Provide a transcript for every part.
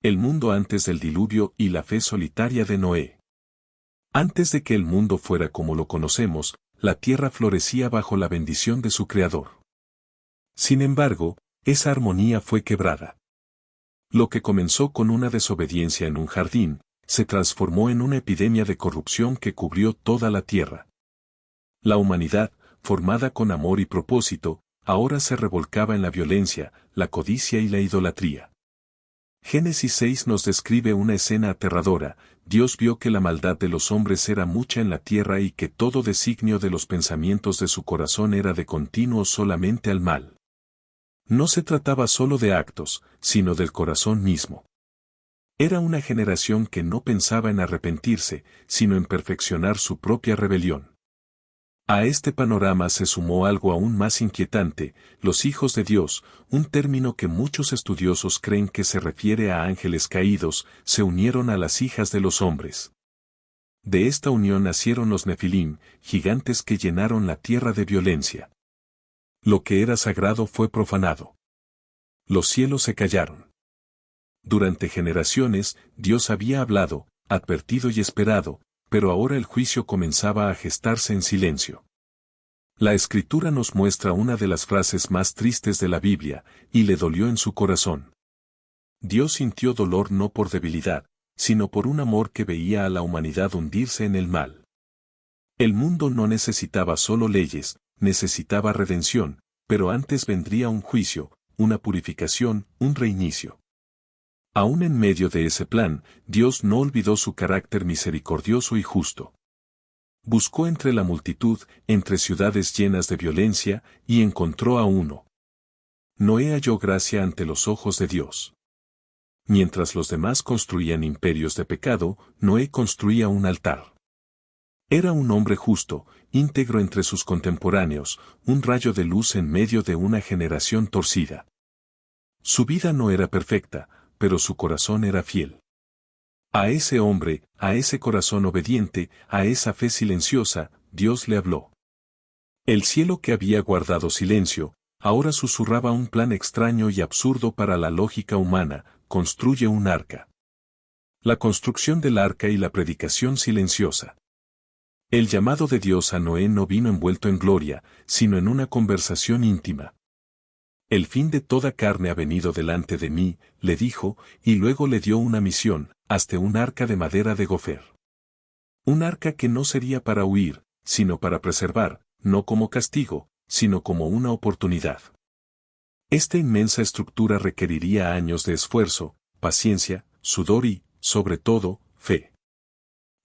El mundo antes del diluvio y la fe solitaria de Noé. Antes de que el mundo fuera como lo conocemos, la tierra florecía bajo la bendición de su Creador. Sin embargo, esa armonía fue quebrada. Lo que comenzó con una desobediencia en un jardín, se transformó en una epidemia de corrupción que cubrió toda la tierra. La humanidad, formada con amor y propósito, ahora se revolcaba en la violencia, la codicia y la idolatría. Génesis 6 nos describe una escena aterradora. Dios vio que la maldad de los hombres era mucha en la tierra y que todo designio de los pensamientos de su corazón era de continuo solamente al mal. No se trataba solo de actos, sino del corazón mismo. Era una generación que no pensaba en arrepentirse, sino en perfeccionar su propia rebelión. A este panorama se sumó algo aún más inquietante: los hijos de Dios, un término que muchos estudiosos creen que se refiere a ángeles caídos, se unieron a las hijas de los hombres. De esta unión nacieron los Nefilim, gigantes que llenaron la tierra de violencia. Lo que era sagrado fue profanado. Los cielos se callaron. Durante generaciones, Dios había hablado, advertido y esperado, pero ahora el juicio comenzaba a gestarse en silencio. La Escritura nos muestra una de las frases más tristes de la Biblia, y le dolió en su corazón. Dios sintió dolor no por debilidad, sino por un amor que veía a la humanidad hundirse en el mal. El mundo no necesitaba solo leyes, necesitaba redención, pero antes vendría un juicio, una purificación, un reinicio. Aún en medio de ese plan, Dios no olvidó su carácter misericordioso y justo. Buscó entre la multitud, entre ciudades llenas de violencia, y encontró a uno. Noé halló gracia ante los ojos de Dios. Mientras los demás construían imperios de pecado, Noé construía un altar. Era un hombre justo, íntegro entre sus contemporáneos, un rayo de luz en medio de una generación torcida. Su vida no era perfecta, pero su corazón era fiel. A ese hombre, a ese corazón obediente, a esa fe silenciosa, Dios le habló. El cielo, que había guardado silencio, ahora susurraba un plan extraño y absurdo para la lógica humana: construye un arca. La construcción del arca y la predicación silenciosa. El llamado de Dios a Noé no vino envuelto en gloria, sino en una conversación íntima. El fin de toda carne ha venido delante de mí, le dijo, y luego le dio una misión: hazte un arca de madera de gofer. Un arca que no sería para huir, sino para preservar, no como castigo, sino como una oportunidad. Esta inmensa estructura requeriría años de esfuerzo, paciencia, sudor y, sobre todo, fe.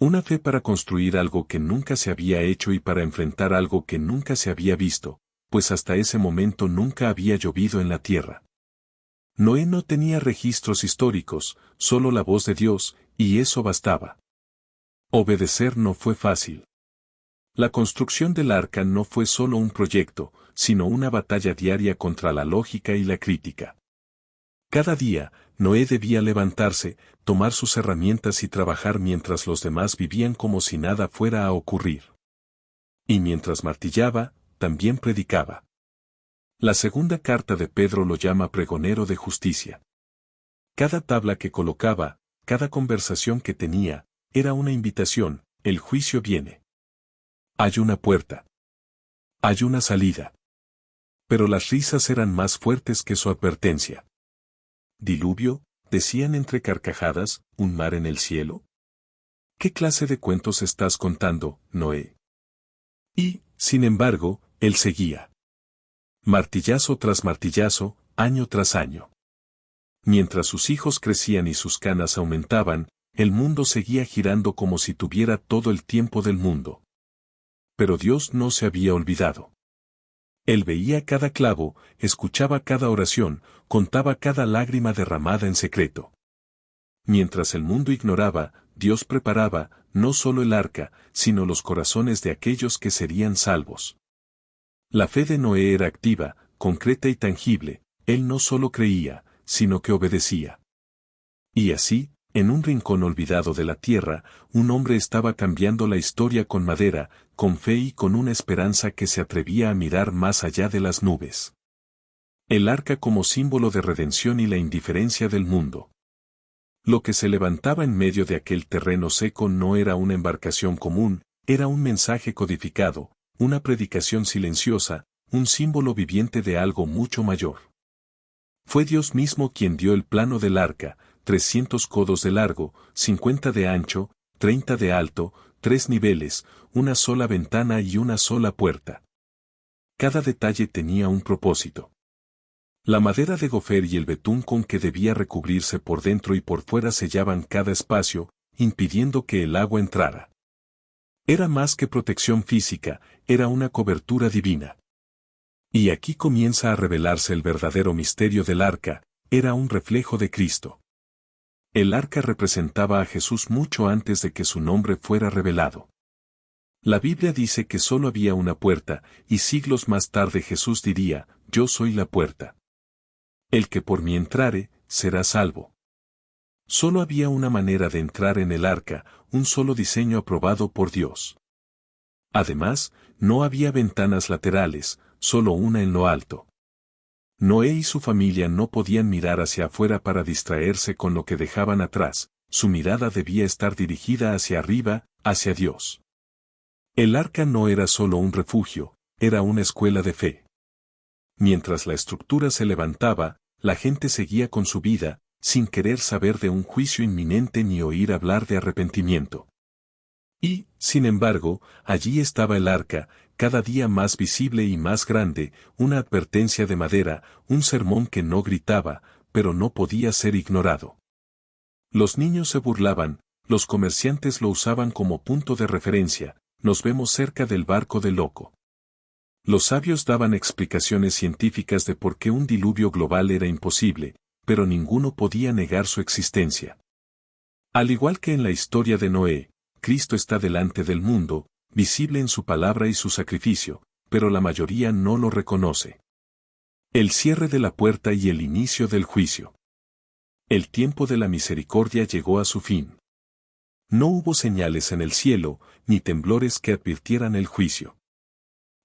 Una fe para construir algo que nunca se había hecho y para enfrentar algo que nunca se había visto, pues hasta ese momento nunca había llovido en la tierra. Noé no tenía registros históricos, solo la voz de Dios, y eso bastaba. Obedecer no fue fácil. La construcción del arca no fue solo un proyecto, sino una batalla diaria contra la lógica y la crítica. Cada día, Noé debía levantarse, tomar sus herramientas y trabajar mientras los demás vivían como si nada fuera a ocurrir. Y mientras martillaba, también predicaba. La segunda carta de Pedro lo llama pregonero de justicia. Cada tabla que colocaba, cada conversación que tenía, era una invitación: el juicio viene. Hay una puerta. Hay una salida. Pero las risas eran más fuertes que su advertencia. ¿Diluvio?, decían entre carcajadas, ¿un mar en el cielo? ¿Qué clase de cuentos estás contando, Noé? Y, sin embargo, él seguía. Martillazo tras martillazo, año tras año. Mientras sus hijos crecían y sus canas aumentaban, el mundo seguía girando como si tuviera todo el tiempo del mundo. Pero Dios no se había olvidado. Él veía cada clavo, escuchaba cada oración, contaba cada lágrima derramada en secreto. Mientras el mundo ignoraba, Dios preparaba, no solo el arca, sino los corazones de aquellos que serían salvos. La fe de Noé era activa, concreta y tangible. Él no solo creía, sino que obedecía. Y así, en un rincón olvidado de la tierra, un hombre estaba cambiando la historia con madera, con fe y con una esperanza que se atrevía a mirar más allá de las nubes. El arca como símbolo de redención y la indiferencia del mundo. Lo que se levantaba en medio de aquel terreno seco no era una embarcación común, era un mensaje codificado, una predicación silenciosa, un símbolo viviente de algo mucho mayor. Fue Dios mismo quien dio el plano del arca, 300 codos de largo, 50 de ancho, 30 de alto, 3 niveles, una sola ventana y una sola puerta. Cada detalle tenía un propósito. La madera de gofer y el betún con que debía recubrirse por dentro y por fuera sellaban cada espacio, impidiendo que el agua entrara. Era más que protección física, era una cobertura divina. Y aquí comienza a revelarse el verdadero misterio del arca, era un reflejo de Cristo. El arca representaba a Jesús mucho antes de que su nombre fuera revelado. La Biblia dice que solo había una puerta, y siglos más tarde Jesús diría, yo soy la puerta. El que por mí entrare, será salvo. Solo había una manera de entrar en el arca, un solo diseño aprobado por Dios. Además, no había ventanas laterales, solo una en lo alto. Noé y su familia no podían mirar hacia afuera para distraerse con lo que dejaban atrás, su mirada debía estar dirigida hacia arriba, hacia Dios. El arca no era solo un refugio, era una escuela de fe. Mientras la estructura se levantaba, la gente seguía con su vida, sin querer saber de un juicio inminente ni oír hablar de arrepentimiento. Y, sin embargo, allí estaba el arca, cada día más visible y más grande, una advertencia de madera, un sermón que no gritaba, pero no podía ser ignorado. Los niños se burlaban, los comerciantes lo usaban como punto de referencia, nos vemos cerca del barco del loco. Los sabios daban explicaciones científicas de por qué un diluvio global era imposible, pero ninguno podía negar su existencia. Al igual que en la historia de Noé, Cristo está delante del mundo, visible en su palabra y su sacrificio, pero la mayoría no lo reconoce. El cierre de la puerta y el inicio del juicio. El tiempo de la misericordia llegó a su fin. No hubo señales en el cielo, ni temblores que advirtieran el juicio.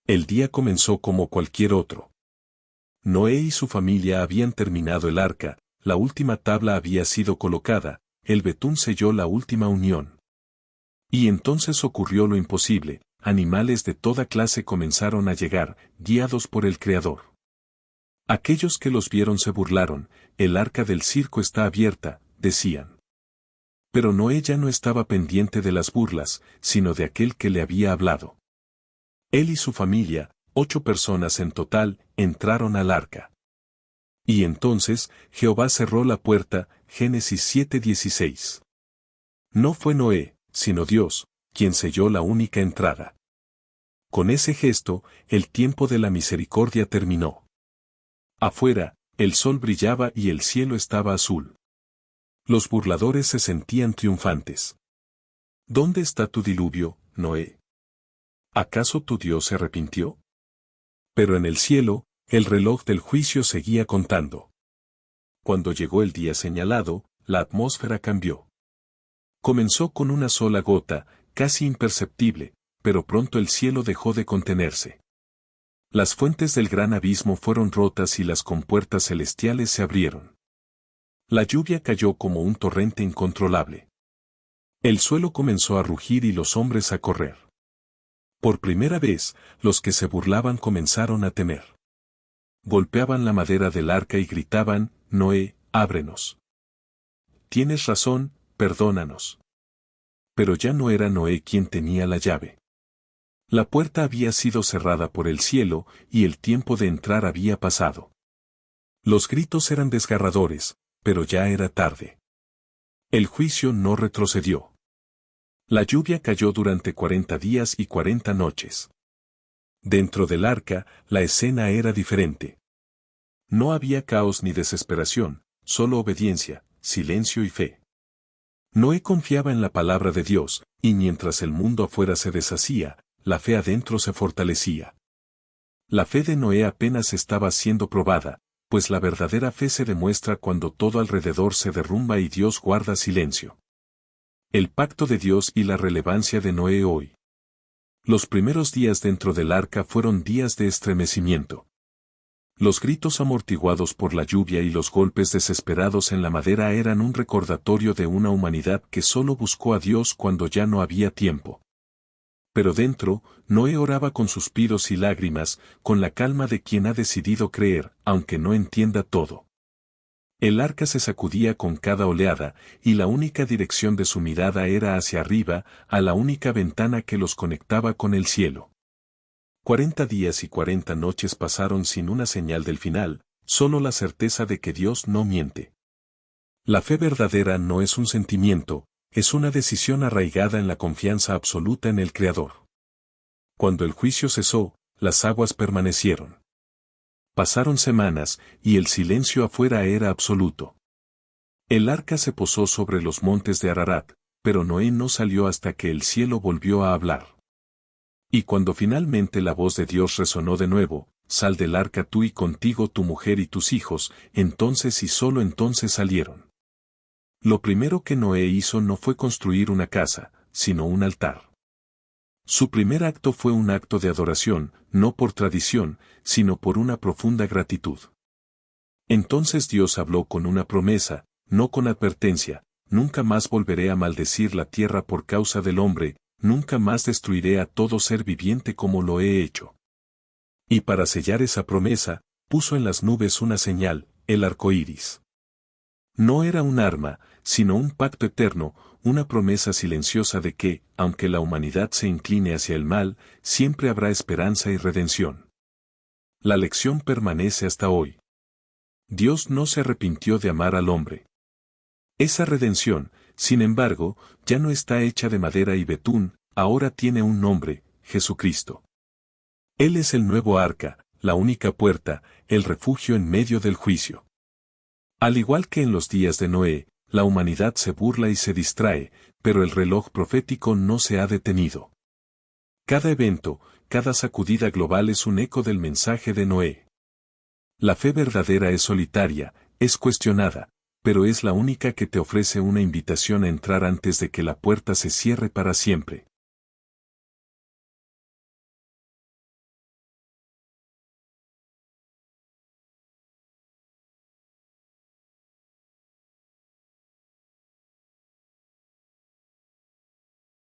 El día comenzó como cualquier otro. Noé y su familia habían terminado el arca, la última tabla había sido colocada, el betún selló la última unión. Y entonces ocurrió lo imposible, animales de toda clase comenzaron a llegar, guiados por el Creador. Aquellos que los vieron se burlaron, el arca del circo está abierta, decían. Pero Noé ya no estaba pendiente de las burlas, sino de aquel que le había hablado. Él y su familia, 8 personas en total, entraron al arca. Y entonces, Jehová cerró la puerta, Génesis 7:16. No fue Noé, sino Dios, quien selló la única entrada. Con ese gesto, el tiempo de la misericordia terminó. Afuera, el sol brillaba y el cielo estaba azul. Los burladores se sentían triunfantes. ¿Dónde está tu diluvio, Noé? ¿Acaso tu Dios se arrepintió? Pero en el cielo, el reloj del juicio seguía contando. Cuando llegó el día señalado, la atmósfera cambió. Comenzó con una sola gota, casi imperceptible, pero pronto el cielo dejó de contenerse. Las fuentes del gran abismo fueron rotas y las compuertas celestiales se abrieron. La lluvia cayó como un torrente incontrolable. El suelo comenzó a rugir y los hombres a correr. Por primera vez, los que se burlaban comenzaron a temer. Golpeaban la madera del arca y gritaban, Noé, ábrenos. Tienes razón, perdónanos. Pero ya no era Noé quien tenía la llave. La puerta había sido cerrada por el cielo, y el tiempo de entrar había pasado. Los gritos eran desgarradores, pero ya era tarde. El juicio no retrocedió. La lluvia cayó durante 40 días y 40 noches. Dentro del arca, la escena era diferente. No había caos ni desesperación, solo obediencia, silencio y fe. Noé confiaba en la palabra de Dios, y mientras el mundo afuera se deshacía, la fe adentro se fortalecía. La fe de Noé apenas estaba siendo probada, pues la verdadera fe se demuestra cuando todo alrededor se derrumba y Dios guarda silencio. El pacto de Dios y la relevancia de Noé hoy. Los primeros días dentro del arca fueron días de estremecimiento. Los gritos amortiguados por la lluvia y los golpes desesperados en la madera eran un recordatorio de una humanidad que solo buscó a Dios cuando ya no había tiempo. Pero dentro, Noé oraba con suspiros y lágrimas, con la calma de quien ha decidido creer, aunque no entienda todo. El arca se sacudía con cada oleada, y la única dirección de su mirada era hacia arriba, a la única ventana que los conectaba con el cielo. 40 días y 40 noches pasaron sin una señal del final, solo la certeza de que Dios no miente. La fe verdadera no es un sentimiento, es una decisión arraigada en la confianza absoluta en el Creador. Cuando el juicio cesó, las aguas permanecieron. Pasaron semanas, y el silencio afuera era absoluto. El arca se posó sobre los montes de Ararat, pero Noé no salió hasta que el cielo volvió a hablar. Y cuando finalmente la voz de Dios resonó de nuevo, sal del arca tú y contigo tu mujer y tus hijos, entonces y solo entonces salieron. Lo primero que Noé hizo no fue construir una casa, sino un altar. Su primer acto fue un acto de adoración, no por tradición, sino por una profunda gratitud. Entonces Dios habló con una promesa, no con advertencia: nunca más volveré a maldecir la tierra por causa del hombre, nunca más destruiré a todo ser viviente como lo he hecho. Y para sellar esa promesa, puso en las nubes una señal, el arco iris. No era un arma, sino un pacto eterno, una promesa silenciosa de que, aunque la humanidad se incline hacia el mal, siempre habrá esperanza y redención. La lección permanece hasta hoy. Dios no se arrepintió de amar al hombre. Esa redención, sin embargo, ya no está hecha de madera y betún, ahora tiene un nombre: Jesucristo. Él es el nuevo arca, la única puerta, el refugio en medio del juicio. Al igual que en los días de Noé, la humanidad se burla y se distrae, pero el reloj profético no se ha detenido. Cada evento, cada sacudida global es un eco del mensaje de Noé. La fe verdadera es solitaria, es cuestionada, pero es la única que te ofrece una invitación a entrar antes de que la puerta se cierre para siempre.